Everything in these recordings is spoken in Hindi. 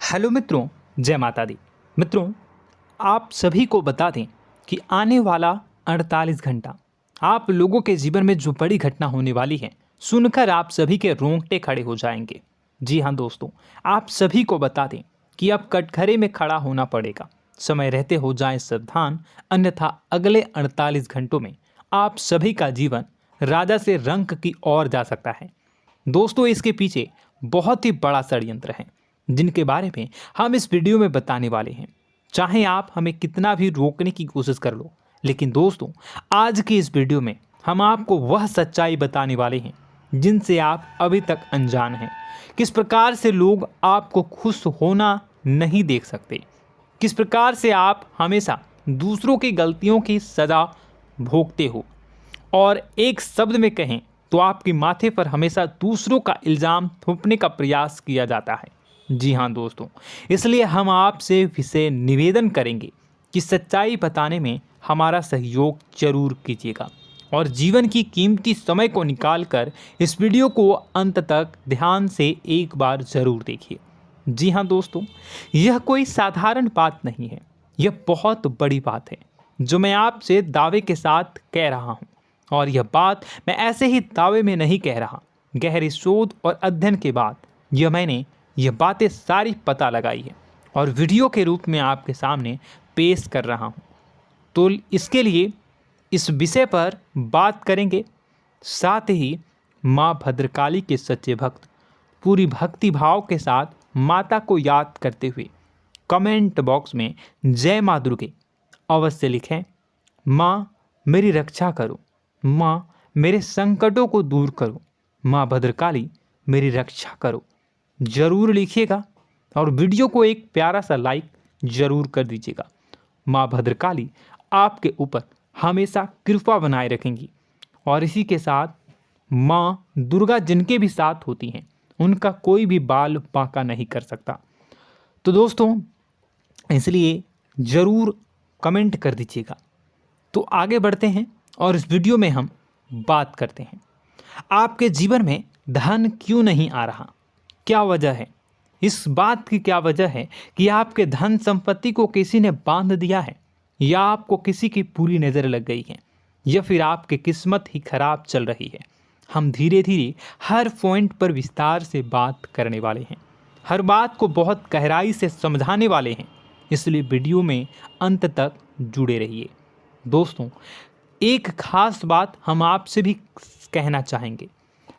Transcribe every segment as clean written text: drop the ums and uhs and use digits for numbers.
हेलो मित्रों, जय माता दी। मित्रों, आप सभी को बता दें कि आने वाला 48 घंटा आप लोगों के जीवन में जो बड़ी घटना होने वाली है, सुनकर आप सभी के रोंगटे खड़े हो जाएंगे। जी हाँ दोस्तों, आप सभी को बता दें कि अब कटघरे में खड़ा होना पड़ेगा। समय रहते हो जाएं सावधान, अन्यथा अगले 48 घंटों में आप सभी का जीवन राजा से रंक की ओर जा सकता है। दोस्तों, इसके पीछे बहुत ही बड़ा षड्यंत्र है जिनके बारे में हम इस वीडियो में बताने वाले हैं। चाहे आप हमें कितना भी रोकने की कोशिश कर लो, लेकिन दोस्तों आज की इस वीडियो में हम आपको वह सच्चाई बताने वाले हैं जिनसे आप अभी तक अनजान हैं। किस प्रकार से लोग आपको खुश होना नहीं देख सकते, किस प्रकार से आप हमेशा दूसरों की गलतियों की सज़ा भोगते हो, और एक शब्द में कहें तो आपके माथे पर हमेशा दूसरों का इल्ज़ाम थोपने का प्रयास किया जाता है। जी हाँ दोस्तों, इसलिए हम आपसे विशेष निवेदन करेंगे कि सच्चाई बताने में हमारा सहयोग जरूर कीजिएगा और जीवन की कीमती समय को निकालकर इस वीडियो को अंत तक ध्यान से एक बार ज़रूर देखिए। जी हाँ दोस्तों, यह कोई साधारण बात नहीं है, यह बहुत बड़ी बात है जो मैं आपसे दावे के साथ कह रहा हूँ। और यह बात मैं ऐसे ही दावे में नहीं कह रहा, गहरी शोध और अध्ययन के बाद मैंने यह बातें सारी पता लगाई है और वीडियो के रूप में आपके सामने पेश कर रहा हूँ। तो इसके लिए इस विषय पर बात करेंगे। साथ ही माँ भद्रकाली के सच्चे भक्त पूरी भक्ति भाव के साथ माता को याद करते हुए कमेंट बॉक्स में जय माँ दुर्गे अवश्य लिखें। माँ मेरी रक्षा करो, माँ मेरे संकटों को दूर करो, माँ भद्रकाली मेरी रक्षा करो, ज़रूर लिखिएगा और वीडियो को एक प्यारा सा लाइक ज़रूर कर दीजिएगा। माँ भद्रकाली आपके ऊपर हमेशा कृपा बनाए रखेंगी और इसी के साथ माँ दुर्गा जिनके भी साथ होती हैं उनका कोई भी बाल बांका नहीं कर सकता। तो दोस्तों, इसलिए ज़रूर कमेंट कर दीजिएगा। तो आगे बढ़ते हैं और इस वीडियो में हम बात करते हैं, आपके जीवन में धन क्यों नहीं आ रहा, क्या वजह है। इस बात की क्या वजह है कि आपके धन संपत्ति को किसी ने बांध दिया है, या आपको किसी की पूरी नज़र लग गई है, या फिर आपकी किस्मत ही खराब चल रही है। हम धीरे धीरे हर पॉइंट पर विस्तार से बात करने वाले हैं, हर बात को बहुत गहराई से समझाने वाले हैं, इसलिए वीडियो में अंत तक जुड़े रहिए। दोस्तों, एक खास बात हम आपसे भी कहना चाहेंगे।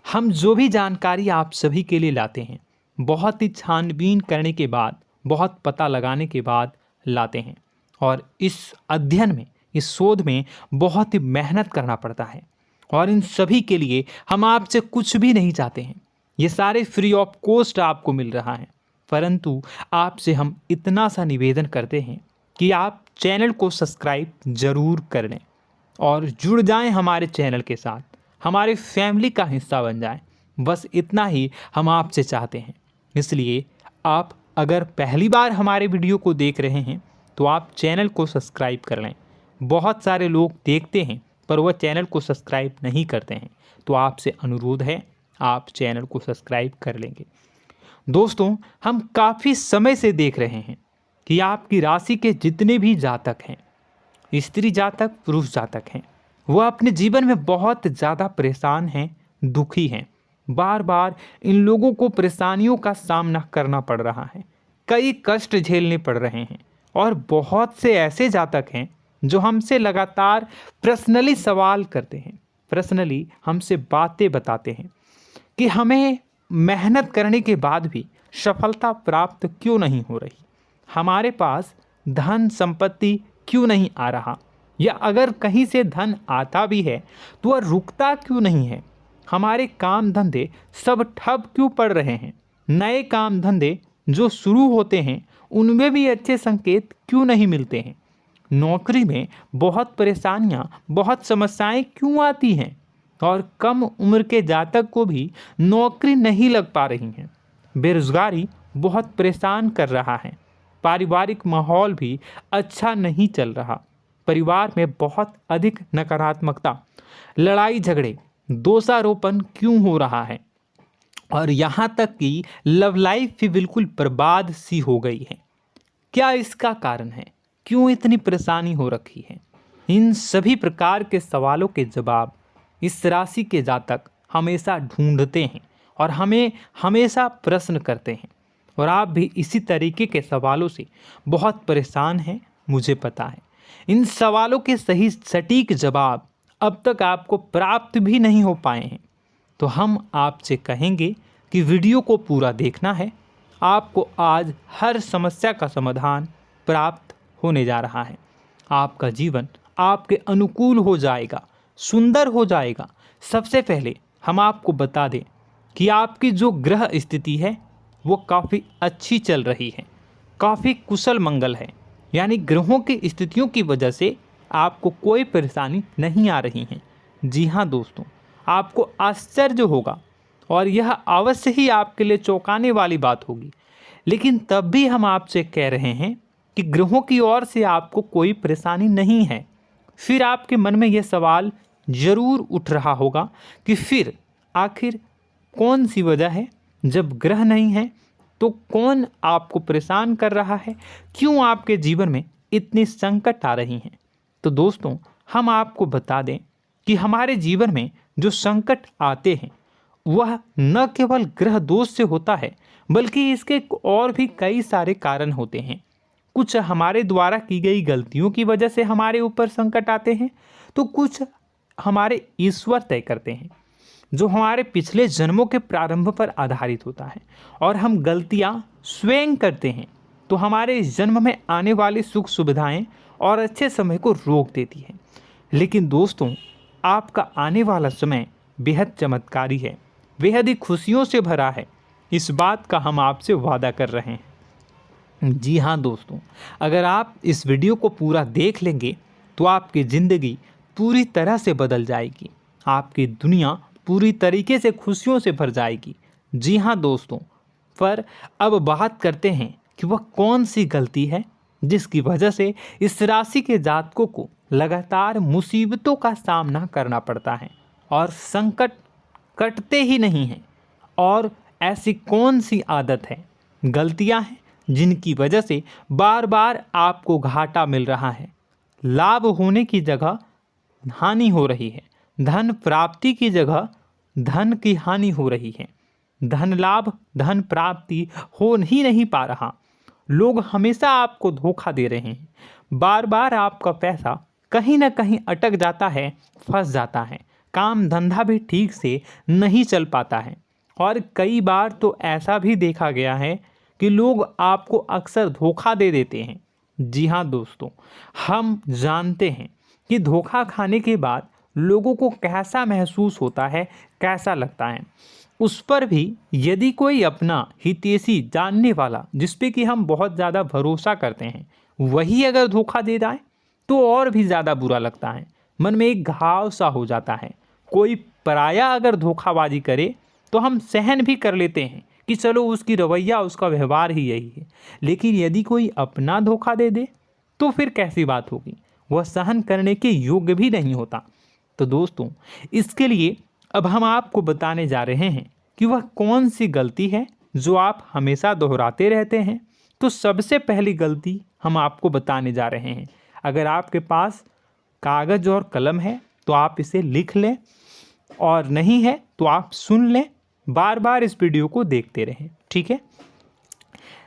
हम जो भी जानकारी आप सभी के लिए लाते हैं, बहुत ही छानबीन करने के बाद, बहुत पता लगाने के बाद लाते हैं, और इस अध्ययन में, इस शोध में बहुत ही मेहनत करना पड़ता है। और इन सभी के लिए हम आपसे कुछ भी नहीं चाहते हैं, ये सारे फ्री ऑफ कॉस्ट आपको मिल रहा है। परंतु आपसे हम इतना सा निवेदन करते हैं कि आप चैनल को सब्सक्राइब ज़रूर कर लें और जुड़ जाएं हमारे चैनल के साथ, हमारे फैमिली का हिस्सा बन जाएं। बस इतना ही हम आपसे चाहते हैं। इसलिए आप अगर पहली बार हमारे वीडियो को देख रहे हैं तो आप चैनल को सब्सक्राइब कर लें। बहुत सारे लोग देखते हैं पर वह चैनल को सब्सक्राइब नहीं करते हैं, तो आपसे अनुरोध है आप चैनल को सब्सक्राइब कर लेंगे। दोस्तों, हम काफ़ी समय से देख रहे हैं कि आपकी राशि के जितने भी जातक हैं, स्त्री जातक, पुरुष जातक हैं, वह अपने जीवन में बहुत ज़्यादा परेशान हैं, दुखी हैं। बार बार इन लोगों को परेशानियों का सामना करना पड़ रहा है, कई कष्ट झेलने पड़ रहे हैं। और बहुत से ऐसे जातक हैं जो हमसे लगातार पर्सनली सवाल करते हैं, पर्सनली हमसे बातें बताते हैं कि हमें मेहनत करने के बाद भी सफलता प्राप्त क्यों नहीं हो रही, हमारे पास धन संपत्ति क्यों नहीं आ रहा, या अगर कहीं से धन आता भी है तो वह रुकता क्यों नहीं है, हमारे काम धंधे सब ठप क्यों पड़ रहे हैं, नए काम धंधे जो शुरू होते हैं उनमें भी अच्छे संकेत क्यों नहीं मिलते हैं, नौकरी में बहुत परेशानियां, बहुत समस्याएं क्यों आती हैं, और कम उम्र के जातक को भी नौकरी नहीं लग पा रही हैं, बेरोजगारी बहुत परेशान कर रहा है, पारिवारिक माहौल भी अच्छा नहीं चल रहा, परिवार में बहुत अधिक नकारात्मकता, लड़ाई झगड़े, दोषारोपण क्यों हो रहा है, और यहाँ तक कि लव लाइफ भी बिल्कुल बर्बाद सी हो गई है। क्या इसका कारण है? क्यों इतनी परेशानी हो रखी है? इन सभी प्रकार के सवालों के जवाब इस राशि के जातक हमेशा ढूंढते हैं और हमें हमेशा प्रश्न करते हैं। और आप भी इसी तरीके के सवालों से बहुत परेशान हैं, मुझे पता है। इन सवालों के सही सटीक जवाब अब तक आपको प्राप्त भी नहीं हो पाए हैं, तो हम आपसे कहेंगे कि वीडियो को पूरा देखना है। आपको आज हर समस्या का समाधान प्राप्त होने जा रहा है। आपका जीवन आपके अनुकूल हो जाएगा, सुंदर हो जाएगा। सबसे पहले हम आपको बता दें कि आपकी जो ग्रह स्थिति है वो काफ़ी अच्छी चल रही है, काफ़ी कुशल मंगल है। यानी ग्रहों की स्थितियों की वजह से आपको कोई परेशानी नहीं आ रही है। जी हाँ दोस्तों, आपको आश्चर्य होगा और यह अवश्य ही आपके लिए चौंकाने वाली बात होगी, लेकिन तब भी हम आपसे कह रहे हैं कि ग्रहों की ओर से आपको कोई परेशानी नहीं है। फिर आपके मन में यह सवाल जरूर उठ रहा होगा कि फिर आखिर कौन सी वजह है? जब ग्रह नहीं है तो कौन आपको परेशान कर रहा है? क्यों आपके जीवन में इतनी संकट आ रही हैं? तो दोस्तों, हम आपको बता दें कि हमारे जीवन में जो संकट आते हैं वह न केवल ग्रह दोष से होता है, बल्कि इसके और भी कई सारे कारण होते हैं। कुछ हमारे द्वारा की गई गलतियों की वजह से हमारे ऊपर संकट आते हैं, तो कुछ हमारे ईश्वर तय करते हैं, जो हमारे पिछले जन्मों के प्रारंभ पर आधारित होता है। और हम गलतियां स्वयं करते हैं तो हमारे इस जन्म में आने वाली सुख सुविधाएं और अच्छे समय को रोक देती है। लेकिन दोस्तों, आपका आने वाला समय बेहद चमत्कारी है, बेहद ही खुशियों से भरा है। इस बात का हम आपसे वादा कर रहे हैं। जी हाँ दोस्तों, अगर आप इस वीडियो को पूरा देख लेंगे तो आपकी ज़िंदगी पूरी तरह से बदल जाएगी, आपकी दुनिया पूरी तरीके से खुशियों से भर जाएगी। जी हाँ दोस्तों, पर अब बात करते हैं कि वह कौन सी गलती है जिसकी वजह से इस राशि के जातकों को लगातार मुसीबतों का सामना करना पड़ता है और संकट कटते ही नहीं हैं। और ऐसी कौन सी आदत है, गलतियां हैं जिनकी वजह से बार बार आपको घाटा मिल रहा है, लाभ होने की जगह हानि हो रही है, धन प्राप्ति की जगह धन की हानि हो रही है, धन लाभ धन प्राप्ति हो ही नहीं पा रहा, लोग हमेशा आपको धोखा दे रहे हैं, बार बार आपका पैसा कहीं ना कहीं अटक जाता है, फंस जाता है, काम धंधा भी ठीक से नहीं चल पाता है। और कई बार तो ऐसा भी देखा गया है कि लोग आपको अक्सर धोखा दे देते हैं। जी हाँ दोस्तों, हम जानते हैं कि धोखा खाने के बाद लोगों को कैसा महसूस होता है, कैसा लगता है। उस पर भी यदि कोई अपना हितैषी जानने वाला, जिस पे कि हम बहुत ज़्यादा भरोसा करते हैं, वही अगर धोखा दे जाए तो और भी ज़्यादा बुरा लगता है, मन में एक घाव सा हो जाता है। कोई पराया अगर धोखाबाजी करे तो हम सहन भी कर लेते हैं कि चलो उसकी रवैया उसका व्यवहार ही यही है, लेकिन यदि कोई अपना धोखा दे दे तो फिर कैसी बात होगी, वह सहन करने के योग्य भी नहीं होता। तो दोस्तों, इसके लिए अब हम आपको बताने जा रहे हैं कि वह कौन सी गलती है जो आप हमेशा दोहराते रहते हैं। तो सबसे पहली गलती हम आपको बताने जा रहे हैं। अगर आपके पास कागज़ और कलम है तो आप इसे लिख लें, और नहीं है तो आप सुन लें, बार बार इस वीडियो को देखते रहें, ठीक है।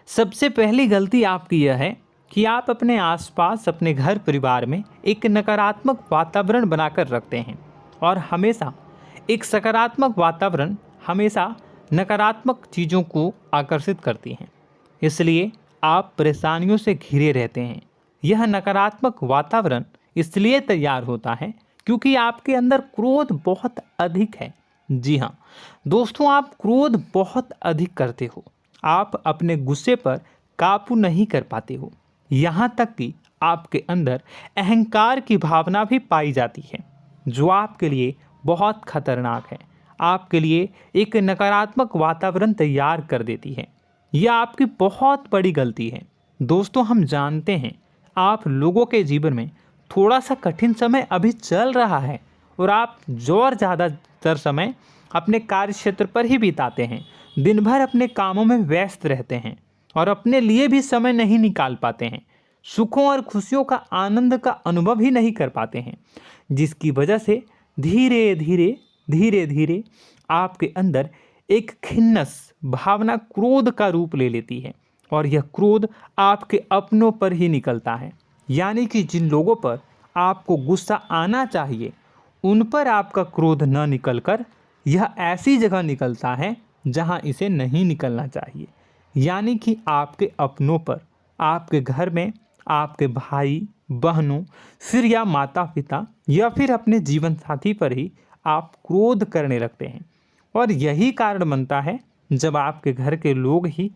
सबसे पहली गलती आपकी यह है कि आप अपने आसपास, अपने घर परिवार में एक नकारात्मक वातावरण बनाकर रखते हैं, और हमेशा एक सकारात्मक वातावरण हमेशा नकारात्मक चीज़ों को आकर्षित करती हैं। इसलिए आप परेशानियों से घिरे रहते हैं। यह नकारात्मक वातावरण इसलिए तैयार होता है क्योंकि आपके अंदर क्रोध बहुत अधिक है। जी हाँ दोस्तों, आप क्रोध बहुत अधिक करते हो, आप अपने गुस्से पर काबू नहीं कर पाते हो, यहाँ तक कि आपके अंदर अहंकार की भावना भी पाई जाती है, जो आपके लिए बहुत खतरनाक है, आपके लिए एक नकारात्मक वातावरण तैयार कर देती है। यह आपकी बहुत बड़ी गलती है। दोस्तों, हम जानते हैं आप लोगों के जीवन में थोड़ा सा कठिन समय अभी चल रहा है और आप और ज़्यादा अधिकतर समय अपने कार्य क्षेत्र पर ही बिताते हैं, दिन भर अपने कामों में व्यस्त रहते हैं और अपने लिए भी समय नहीं निकाल पाते हैं, सुखों और खुशियों का आनंद का अनुभव ही नहीं कर पाते हैं, जिसकी वजह से धीरे धीरे आपके अंदर एक खिन्नस भावना क्रोध का रूप ले लेती है और यह क्रोध आपके अपनों पर ही निकलता है। यानी कि जिन लोगों पर आपको गुस्सा आना चाहिए उन पर आपका क्रोध न निकलकर यह ऐसी जगह निकलता है जहां इसे नहीं निकलना चाहिए। यानी कि आपके अपनों पर, आपके घर में आपके भाई बहनों, फिर या माता पिता या फिर अपने जीवन साथी पर ही आप क्रोध करने लगते हैं। और यही कारण बनता है जब आपके घर के लोग ही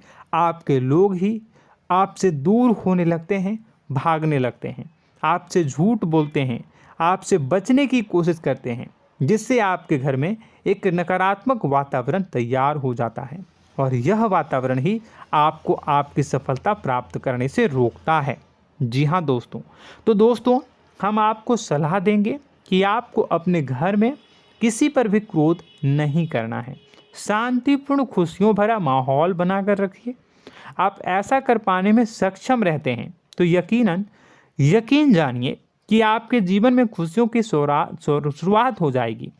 आपसे दूर होने लगते हैं, भागने लगते हैं, आपसे झूठ बोलते हैं, आपसे बचने की कोशिश करते हैं, जिससे आपके घर में एक नकारात्मक वातावरण तैयार हो जाता है और यह वातावरण ही आपको आपकी सफलता प्राप्त करने से रोकता है। जी हाँ दोस्तों, तो दोस्तों हम आपको सलाह देंगे कि आपको अपने घर में किसी पर भी क्रोध नहीं करना है। शांतिपूर्ण खुशियों भरा माहौल बनाकर रखिए। आप ऐसा कर पाने में सक्षम रहते हैं तो यकीन जानिए कि आपके जीवन में खुशियों की शुरुआत हो जाएगी,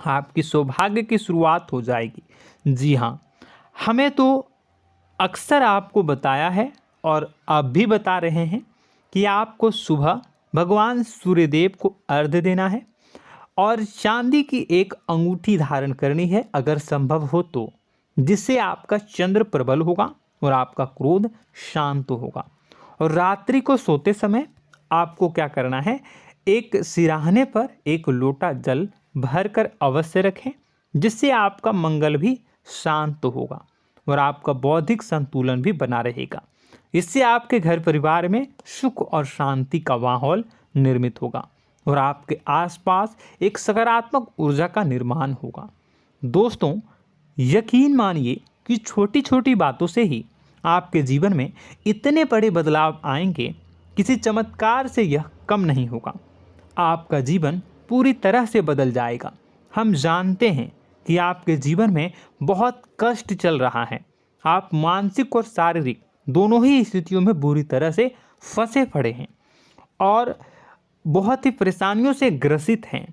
आपकी सौभाग्य की शुरुआत हो जाएगी। जी हाँ, हमें तो अक्सर आपको बताया है और अब भी बता रहे हैं कि आपको सुबह भगवान सूर्यदेव को अर्घ्य देना है और चांदी की एक अंगूठी धारण करनी है अगर संभव हो तो, जिससे आपका चंद्र प्रबल होगा और आपका क्रोध शांत होगा। और रात्रि को सोते समय आपको क्या करना है, एक सिराहने पर एक लोटा जल भरकर अवश्य रखें, जिससे आपका मंगल भी शांत होगा और आपका बौद्धिक संतुलन भी बना रहेगा। इससे आपके घर परिवार में सुख और शांति का माहौल निर्मित होगा और आपके आसपास एक सकारात्मक ऊर्जा का निर्माण होगा। दोस्तों यकीन मानिए कि छोटी छोटी बातों से ही आपके जीवन में इतने बड़े बदलाव आएंगे, किसी चमत्कार से यह कम नहीं होगा। आपका जीवन पूरी तरह से बदल जाएगा। हम जानते हैं कि आपके जीवन में बहुत कष्ट चल रहा है, आप मानसिक और शारीरिक दोनों ही स्थितियों में बुरी तरह से फंसे पड़े हैं और बहुत ही परेशानियों से ग्रसित हैं।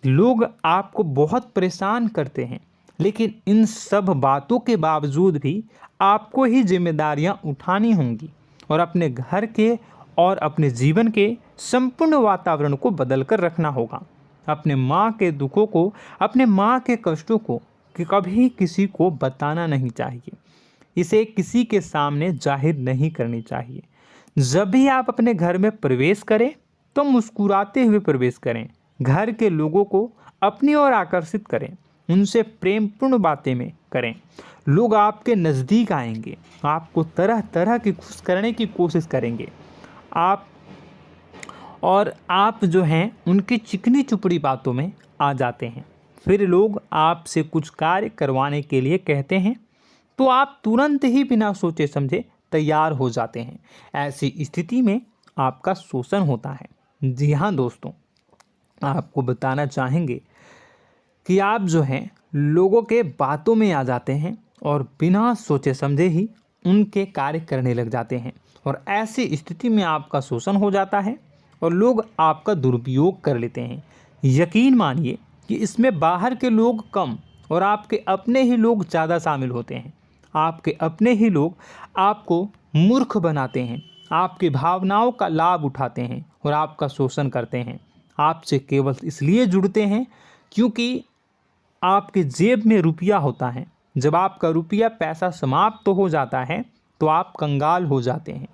लोग आपको बहुत परेशान करते हैं, लेकिन इन सब बातों के बावजूद भी आपको ही जिम्मेदारियां उठानी होंगी और अपने घर के और अपने जीवन के संपूर्ण वातावरण को बदल कर रखना होगा। अपने माँ के दुखों को, अपने माँ के कष्टों को कभी किसी को बताना नहीं चाहिए, इसे किसी के सामने जाहिर नहीं करनी चाहिए। जब भी आप अपने घर में प्रवेश करें तो मुस्कुराते हुए प्रवेश करें, घर के लोगों को अपनी ओर आकर्षित करें, उनसे प्रेमपूर्ण बातें में करें। लोग आपके नज़दीक आएंगे, आपको तरह तरह की खुश करने की कोशिश करेंगे। आप जो हैं उनकी चिकनी चुपड़ी बातों में आ जाते हैं। फिर लोग आपसे कुछ कार्य करवाने के लिए कहते हैं तो आप तुरंत ही बिना सोचे समझे तैयार हो जाते हैं। ऐसी स्थिति में आपका शोषण होता है। जी हाँ दोस्तों, आपको बताना चाहेंगे कि आप जो हैं लोगों के बातों में आ जाते हैं और बिना सोचे समझे ही उनके कार्य करने लग जाते हैं और ऐसी स्थिति में आपका शोषण हो जाता है और लोग आपका दुरुपयोग कर लेते हैं। यकीन मानिए कि इसमें बाहर के लोग कम और आपके अपने ही लोग ज़्यादा शामिल होते हैं। आपके अपने ही लोग आपको मूर्ख बनाते हैं, आपकी भावनाओं का लाभ उठाते हैं और आपका शोषण करते हैं। आपसे केवल इसलिए जुड़ते हैं क्योंकि आपके जेब में रुपया होता है। जब आपका रुपया पैसा समाप्त हो जाता है तो आप कंगाल हो जाते हैं,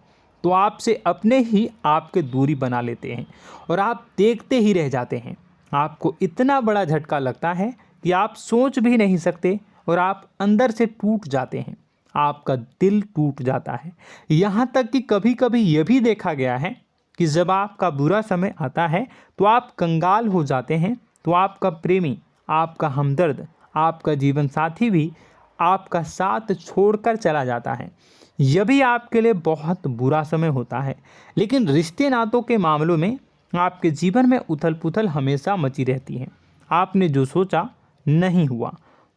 तो आपसे अपने ही आपके दूरी बना लेते हैं और आप देखते ही रह जाते हैं। आपको इतना बड़ा झटका लगता है कि आप सोच भी नहीं सकते और आप अंदर से टूट जाते हैं, आपका दिल टूट जाता है। यहाँ तक कि कभी कभी यह भी देखा गया है कि जब आपका बुरा समय आता है तो आप कंगाल हो जाते हैं, तो आपका प्रेमी, आपका हमदर्द, आपका जीवन साथी भी आपका साथ छोड़कर चला जाता है। यह भी आपके लिए बहुत बुरा समय होता है। लेकिन रिश्ते नातों के मामलों में आपके जीवन में उथल पुथल हमेशा मची रहती है। आपने जो सोचा नहीं हुआ।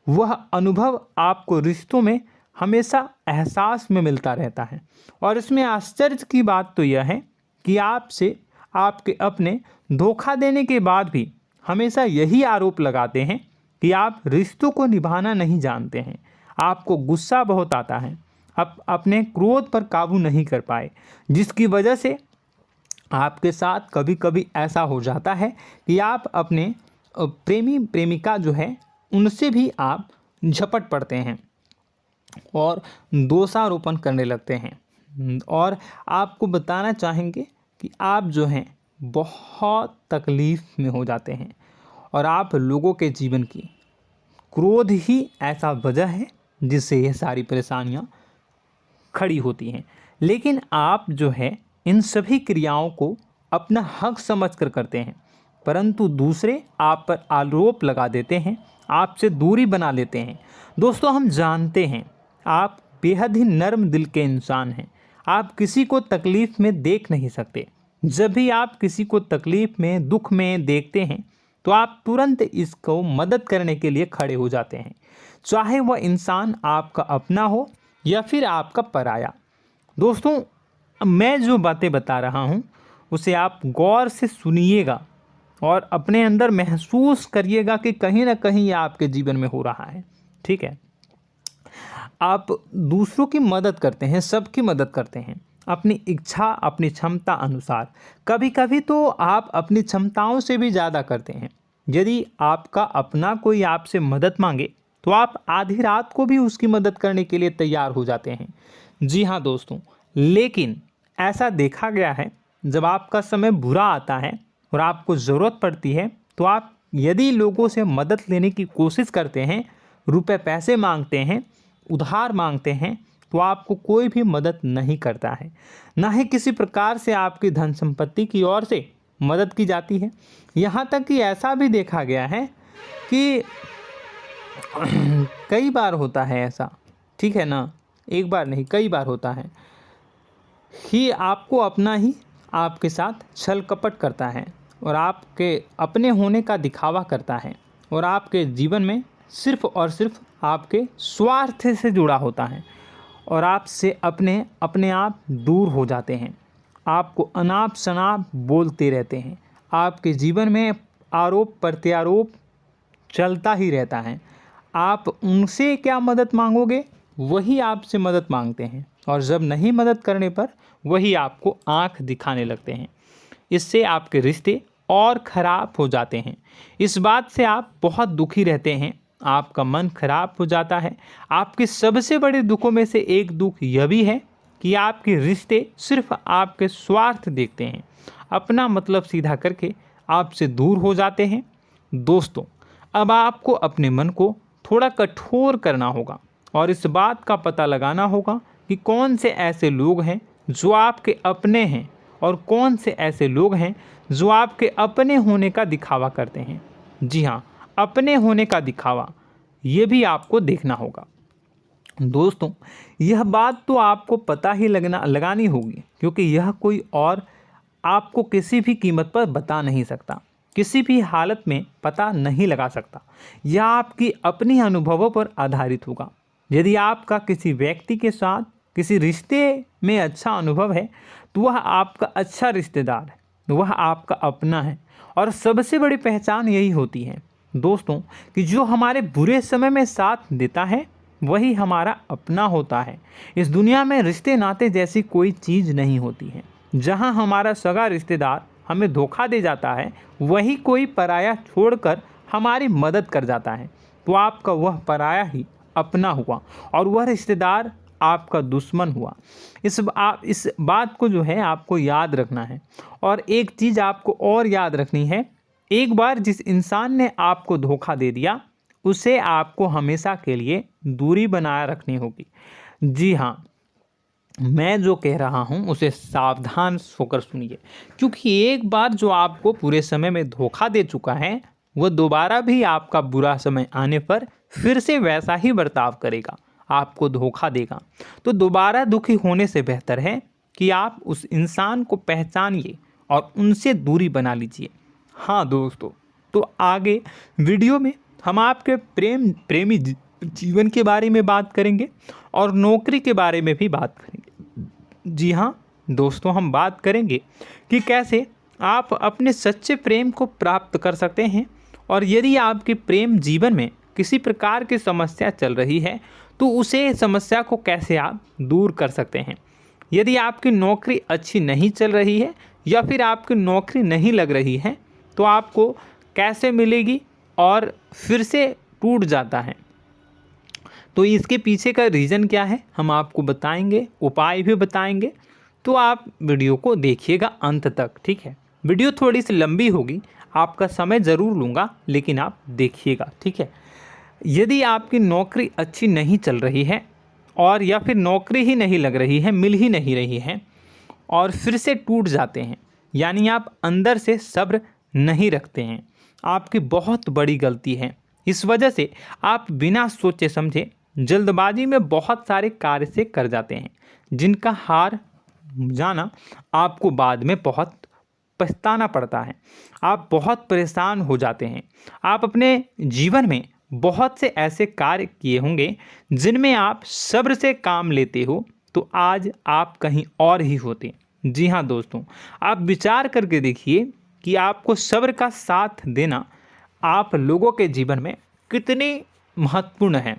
वह अनुभव आपको रिश्तों में हमेशा एहसास में मिलता रहता है। और इसमें आश्चर्य की बात तो यह है कि आपसे आपके अपने धोखा देने के बाद भी हमेशा यही आरोप लगाते हैं कि आप रिश्तों को निभाना नहीं जानते हैं। आपको गुस्सा बहुत आता है, अपने क्रोध पर काबू नहीं कर पाए, जिसकी वजह से आपके साथ कभी कभी ऐसा हो जाता है कि आप अपने प्रेमी प्रेमिका जो है उनसे भी आप झपट पड़ते हैं और दोषारोपण करने लगते हैं। और आपको बताना चाहेंगे कि आप जो हैं बहुत तकलीफ़ में हो जाते हैं और आप लोगों के जीवन की क्रोध ही ऐसा वजह है जिससे ये सारी परेशानियां खड़ी होती हैं। लेकिन आप जो है इन सभी क्रियाओं को अपना हक समझकर करते हैं, परंतु दूसरे आप पर आरोप लगा देते हैं, आपसे दूरी बना लेते हैं। दोस्तों, हम जानते हैं आप बेहद ही नर्म दिल के इंसान हैं। आप किसी को तकलीफ़ में देख नहीं सकते। जब भी आप किसी को तकलीफ़ में, दुख में देखते हैं तो आप तुरंत इसको मदद करने के लिए खड़े हो जाते हैं, चाहे वह इंसान आपका अपना हो या फिर आपका पराया। दोस्तों, मैं जो बातें बता रहा हूँ उसे आप गौर से सुनिएगा और अपने अंदर महसूस करिएगा कि कहीं ना कहीं ये आपके जीवन में हो रहा है। ठीक है, आप दूसरों की मदद करते हैं, सबकी मदद करते हैं अपनी इच्छा, अपनी क्षमता अनुसार। कभी कभी तो आप अपनी क्षमताओं से भी ज़्यादा करते हैं। यदि आपका अपना कोई आपसे मदद मांगे तो आप आधी रात को भी उसकी मदद करने के लिए तैयार हो जाते हैं। जी हाँ दोस्तों, लेकिन ऐसा देखा गया है जब आपका समय बुरा आता है और आपको ज़रूरत पड़ती है तो आप यदि लोगों से मदद लेने की कोशिश करते हैं, रुपए पैसे मांगते हैं, उधार मांगते हैं, तो आपको कोई भी मदद नहीं करता है। ना ही किसी प्रकार से आपकी धन संपत्ति की ओर से मदद की जाती है। यहाँ तक कि ऐसा भी देखा गया है कि कई बार होता है ऐसा, ठीक है ना, एक बार नहीं कई बार होता है कि आपको अपना ही आपके साथ छल कपट करता है और आपके अपने होने का दिखावा करता है और आपके जीवन में सिर्फ और सिर्फ आपके स्वार्थ से जुड़ा होता है और आपसे अपने आप दूर हो जाते हैं। आपको अनाप शनाप बोलते रहते हैं। आपके जीवन में आरोप प्रत्यारोप चलता ही रहता है। आप उनसे क्या मदद मांगोगे, वही आपसे मदद मांगते हैं और जब नहीं मदद करने पर वही आपको आंख दिखाने लगते हैं। इससे आपके रिश्ते और ख़राब हो जाते हैं। इस बात से आप बहुत दुखी रहते हैं, आपका मन खराब हो जाता है। आपके सबसे बड़े दुखों में से एक दुख यह भी है कि आपके रिश्ते सिर्फ आपके स्वार्थ देखते हैं, अपना मतलब सीधा करके आपसे दूर हो जाते हैं। दोस्तों, अब आपको अपने मन को थोड़ा कठोर करना होगा और इस बात का पता लगाना होगा कि कौन से ऐसे लोग हैं जो आपके अपने हैं और कौन से ऐसे लोग हैं जो आपके अपने होने का दिखावा करते हैं। जी हाँ, अपने होने का दिखावा, ये भी आपको देखना होगा। दोस्तों, यह बात तो आपको पता ही लगानी होगी, क्योंकि यह कोई और आपको किसी भी कीमत पर बता नहीं सकता, किसी भी हालत में पता नहीं लगा सकता। यह आपकी अपनी अनुभवों पर आधारित होगा। यदि आपका किसी व्यक्ति के साथ किसी रिश्ते में अच्छा अनुभव है तो वह आपका अच्छा रिश्तेदार है, वह आपका अपना है। और सबसे बड़ी पहचान यही होती है दोस्तों कि जो हमारे बुरे समय में साथ देता है वही हमारा अपना होता है। इस दुनिया में रिश्ते नाते जैसी कोई चीज़ नहीं होती है। जहां हमारा सगा रिश्तेदार हमें धोखा दे जाता है, वही कोई पराया छोड़कर हमारी मदद कर जाता है, तो आपका वह पराया ही अपना हुआ और वह रिश्तेदार आपका दुश्मन हुआ। इस बात को जो है आपको याद रखना है। और एक चीज़ आपको और याद रखनी है, एक बार जिस इंसान ने आपको धोखा दे दिया उसे आपको हमेशा के लिए दूरी बनाए रखनी होगी। जी हाँ, मैं जो कह रहा हूँ उसे सावधान होकर सुनिए, क्योंकि एक बार जो आपको पूरे समय में धोखा दे चुका है वह दोबारा भी आपका बुरा समय आने पर फिर से वैसा ही बर्ताव करेगा, आपको धोखा देगा। तो दोबारा दुखी होने से बेहतर है कि आप उस इंसान को पहचानिए और उनसे दूरी बना लीजिए। हाँ दोस्तों, तो आगे वीडियो में हम आपके प्रेमी जीवन के बारे में बात करेंगे और नौकरी के बारे में भी बात करेंगे। जी हाँ दोस्तों, हम बात करेंगे कि कैसे आप अपने सच्चे प्रेम को प्राप्त कर सकते हैं, और यदि आपके प्रेम जीवन में किसी प्रकार की समस्या चल रही है तो उसे समस्या को कैसे आप दूर कर सकते हैं। यदि आपकी नौकरी अच्छी नहीं चल रही है या फिर आपकी नौकरी नहीं लग रही है तो आपको कैसे मिलेगी और फिर से टूट जाता है, तो इसके पीछे का रीज़न क्या है हम आपको बताएंगे, उपाय भी बताएंगे। तो आप वीडियो को देखिएगा अंत तक, ठीक है। वीडियो थोड़ी सी लंबी होगी, आपका समय ज़रूर लूँगा, लेकिन आप देखिएगा, ठीक है। यदि आपकी नौकरी अच्छी नहीं चल रही है और या फिर नौकरी ही नहीं लग रही है, मिल ही नहीं रही है और फिर से टूट जाते हैं, यानी आप अंदर से सब्र नहीं रखते हैं, आपकी बहुत बड़ी गलती है। इस वजह से आप बिना सोचे समझे जल्दबाजी में बहुत सारे कार्य से कर जाते हैं, जिनका हार जाना आपको बाद में बहुत पछताना पड़ता है। आप बहुत परेशान हो जाते हैं। आप अपने जीवन में बहुत से ऐसे कार्य किए होंगे जिनमें आप सब्र से काम लेते हो, तो आज आप कहीं और ही होते। जी हाँ दोस्तों, आप विचार करके देखिए कि आपको सब्र का साथ देना आप लोगों के जीवन में कितने महत्वपूर्ण है।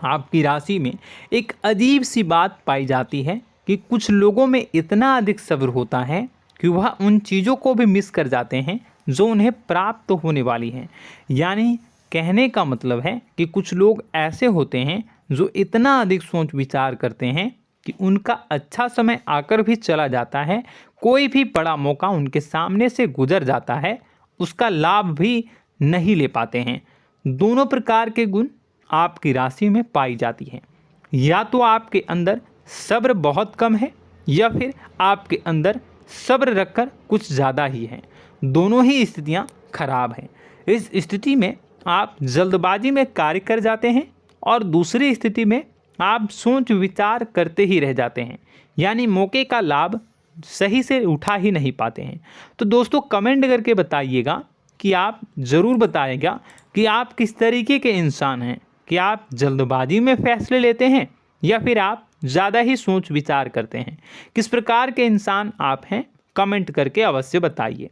आपकी राशि में एक अजीब सी बात पाई जाती है कि कुछ लोगों में इतना अधिक सब्र होता है कि वह उन चीज़ों को भी मिस कर जाते हैं जो उन्हें प्राप्त होने वाली हैं। यानी कहने का मतलब है कि कुछ लोग ऐसे होते हैं जो इतना अधिक सोच विचार करते हैं कि उनका अच्छा समय आकर भी चला जाता है, कोई भी बड़ा मौका उनके सामने से गुजर जाता है, उसका लाभ भी नहीं ले पाते हैं। दोनों प्रकार के गुण आपकी राशि में पाई जाती हैं। या तो आपके अंदर सब्र बहुत कम है या फिर आपके अंदर सब्र रखकर कुछ ज़्यादा ही है। दोनों ही स्थितियाँ खराब हैं। इस स्थिति में आप जल्दबाजी में कार्य कर जाते हैं और दूसरी स्थिति में आप सोच विचार करते ही रह जाते हैं, यानी मौके का लाभ सही से उठा ही नहीं पाते हैं। तो दोस्तों कमेंट करके बताइएगा कि आप ज़रूर बताइएगा कि आप किस तरीके के इंसान हैं, कि आप जल्दबाजी में फैसले लेते हैं या फिर आप ज़्यादा ही सोच विचार करते हैं। किस प्रकार के इंसान आप हैं, कमेंट करके अवश्य बताइए।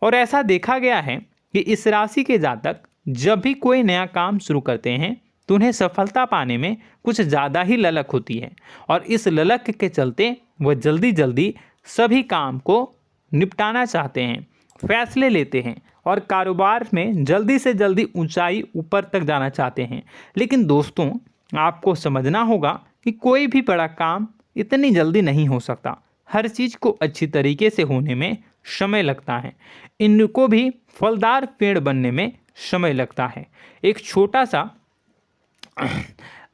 और ऐसा देखा गया है कि इस राशि के जातक जब भी कोई नया काम शुरू करते हैं तो उन्हें सफलता पाने में कुछ ज़्यादा ही ललक होती है, और इस ललक के चलते वह जल्दी जल्दी सभी काम को निपटाना चाहते हैं, फैसले लेते हैं और कारोबार में जल्दी से जल्दी ऊंचाई ऊपर तक जाना चाहते हैं। लेकिन दोस्तों आपको समझना होगा कि कोई भी बड़ा काम इतनी जल्दी नहीं हो सकता। हर चीज़ को अच्छी तरीके से होने में समय लगता है। इनको भी फलदार पेड़ बनने में समय लगता है। एक छोटा सा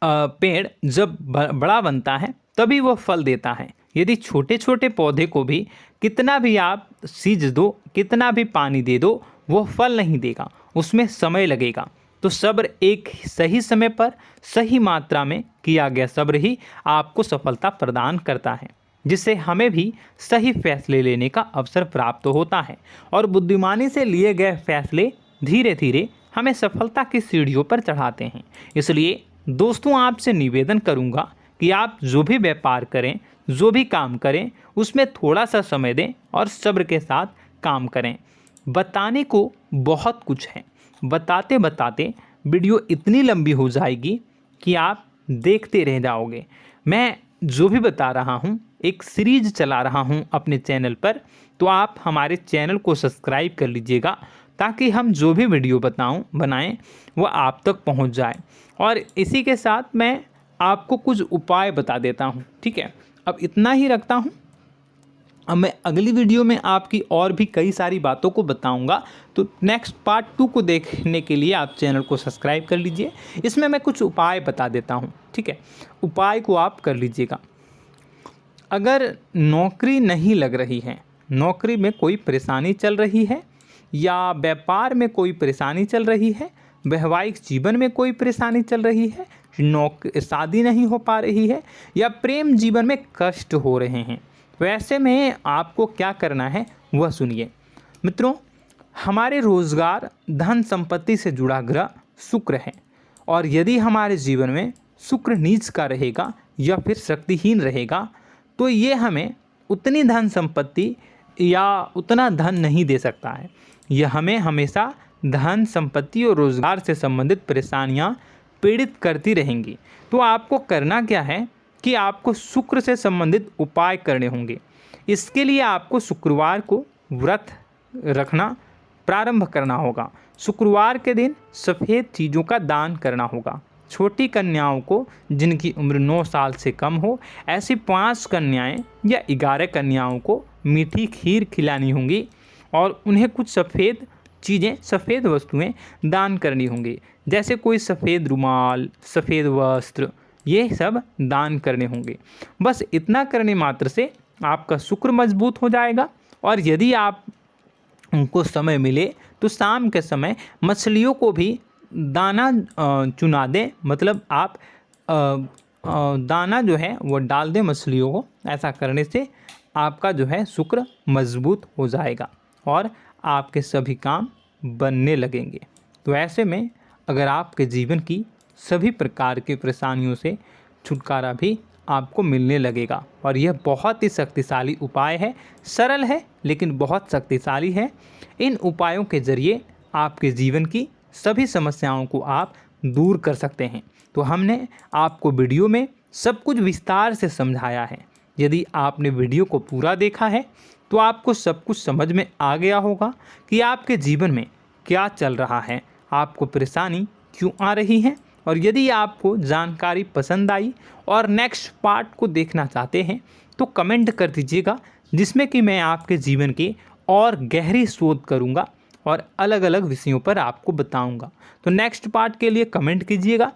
पेड़ जब बड़ा बनता है तभी वो फल देता है। यदि छोटे छोटे पौधे को भी कितना भी आप सींच दो, कितना भी पानी दे दो, वो फल नहीं देगा, उसमें समय लगेगा। तो सब्र एक सही समय पर सही मात्रा में किया गया सब्र ही आपको सफलता प्रदान करता है, जिससे हमें भी सही फैसले लेने का अवसर प्राप्त होता है और बुद्धिमानी से लिए गए फैसले धीरे धीरे हमें सफलता की सीढ़ियों पर चढ़ाते हैं। इसलिए दोस्तों आपसे निवेदन करूंगा कि आप जो भी व्यापार करें, जो भी काम करें, उसमें थोड़ा सा समय दें और सब्र के साथ काम करें। बताने को बहुत कुछ है, बताते बताते वीडियो इतनी लंबी हो जाएगी कि आप देखते रह जाओगे। मैं जो भी बता रहा हूँ एक सीरीज चला रहा हूँ अपने चैनल पर, तो आप हमारे चैनल को सब्सक्राइब कर लीजिएगा ताकि हम जो भी वीडियो बनाएं वो आप तक पहुँच जाए। और इसी के साथ मैं आपको कुछ उपाय बता देता हूँ, ठीक है। अब इतना ही रखता हूँ। अब मैं अगली वीडियो में आपकी और भी कई सारी बातों को बताऊंगा, तो नेक्स्ट पार्ट 2 को देखने के लिए आप चैनल को सब्सक्राइब कर लीजिए। इसमें मैं कुछ उपाय बता देता हूं, ठीक है। उपाय को आप कर लीजिएगा। अगर नौकरी नहीं लग रही है, नौकरी में कोई परेशानी चल रही है, या व्यापार में कोई परेशानी चल रही है, वैवाहिक जीवन में कोई परेशानी चल रही है, शादी नहीं हो पा रही है, या प्रेम जीवन में कष्ट हो रहे हैं, वैसे में आपको क्या करना है वह सुनिए। मित्रों, हमारे रोजगार धन संपत्ति से जुड़ा ग्रह शुक्र है, और यदि हमारे जीवन में शुक्र नीच का रहेगा या फिर शक्तिहीन रहेगा तो ये हमें उतनी धन संपत्ति या उतना धन नहीं दे सकता है। यह हमें हमेशा धन संपत्ति और रोजगार से संबंधित परेशानियां पीड़ित करती रहेंगी। तो आपको करना क्या है कि आपको शुक्र से संबंधित उपाय करने होंगे। इसके लिए आपको शुक्रवार को व्रत रखना प्रारंभ करना होगा। शुक्रवार के दिन सफ़ेद चीज़ों का दान करना होगा। छोटी कन्याओं को जिनकी उम्र 9 साल से कम हो, ऐसी 5 कन्याएं या 11 कन्याओं को मीठी खीर खिलानी होंगी और उन्हें कुछ सफ़ेद चीज़ें, सफ़ेद वस्तुएं दान करनी होंगी, जैसे कोई सफ़ेद रुमाल, सफ़ेद वस्त्र, ये सब दान करने होंगे। बस इतना करने मात्र से आपका शुक्र मजबूत हो जाएगा। और यदि आप उनको समय मिले तो शाम के समय मछलियों को भी दाना चुना दें, मतलब आप दाना जो है वो डाल दें मछलियों को। ऐसा करने से आपका जो है शुक्र मजबूत हो जाएगा और आपके सभी काम बनने लगेंगे। तो ऐसे में अगर आपके जीवन की सभी प्रकार की परेशानियों से छुटकारा भी आपको मिलने लगेगा। और यह बहुत ही शक्तिशाली उपाय है, सरल है लेकिन बहुत शक्तिशाली है। इन उपायों के ज़रिए आपके जीवन की सभी समस्याओं को आप दूर कर सकते हैं। तो हमने आपको वीडियो में सब कुछ विस्तार से समझाया है। यदि आपने वीडियो को पूरा देखा है तो आपको सब कुछ समझ में आ गया होगा कि आपके जीवन में क्या चल रहा है, आपको परेशानी क्यों आ रही है। और यदि आपको जानकारी पसंद आई और नेक्स्ट पार्ट को देखना चाहते हैं तो कमेंट कर दीजिएगा, जिसमें कि मैं आपके जीवन की और गहरी शोध करूंगा और अलग अलग विषयों पर आपको बताऊंगा। तो नेक्स्ट पार्ट के लिए कमेंट कीजिएगा,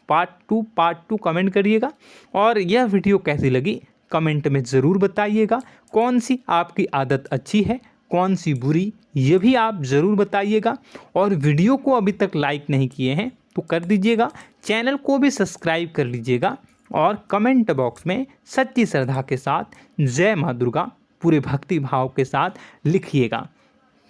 पार्ट टू कमेंट करिएगा। और यह वीडियो कैसी लगी कमेंट में ज़रूर बताइएगा। कौन सी आपकी आदत अच्छी है, कौन सी बुरी, ये भी आप ज़रूर बताइएगा। और वीडियो को अभी तक लाइक नहीं किए हैं तो कर दीजिएगा, चैनल को भी सब्सक्राइब कर लीजिएगा और कमेंट बॉक्स में सच्ची श्रद्धा के साथ जय माँ दुर्गा पूरे भक्ति भाव के साथ लिखिएगा।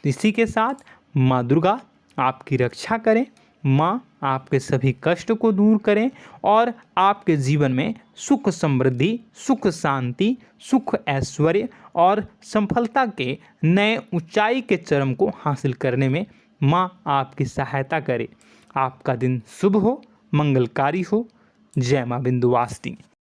इसी के साथ माँ दुर्गा आपकी रक्षा करें, माँ आपके कष्ट कष्ट को दूर करें और आपके जीवन में सुख समृद्धि, सुख शांति, सुख ऐश्वर्य और सफलता के नए ऊंचाई के चरम को हासिल करने में माँ आपकी सहायता करे। आपका दिन शुभ हो, मंगलकारी हो। जय माँ विंध्यवासिनी।